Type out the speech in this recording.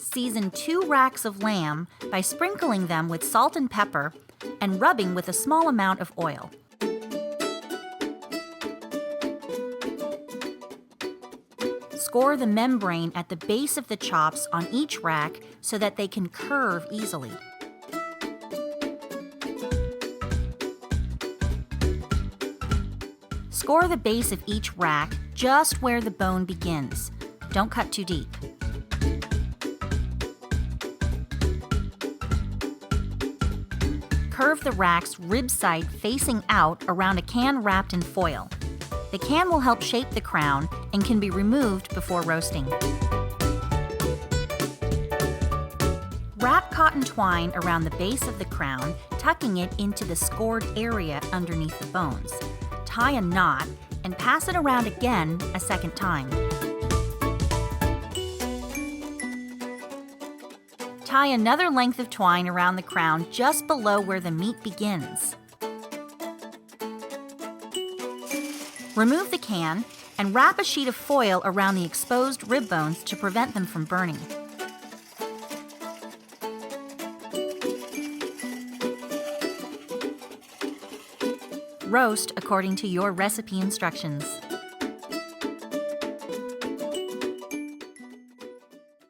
Season 2 racks of lamb by sprinkling them with salt and pepper and rubbing with a small amount of oil. Score the membrane at the base of the chops on each rack so that they can curve easily. Score the base of each rack just where the bone begins. Don't cut too deep. Curve the rack's rib side facing out around a can wrapped in foil. The can will help shape the crown and can be removed before roasting. Wrap cotton twine around the base of the crown, tucking it into the scored area underneath the bones. Tie a knot and pass it around again a second time. Tie another length of twine around the crown just below where the meat begins. Remove the can and wrap a sheet of foil around the exposed rib bones to prevent them from burning. Roast according to your recipe instructions.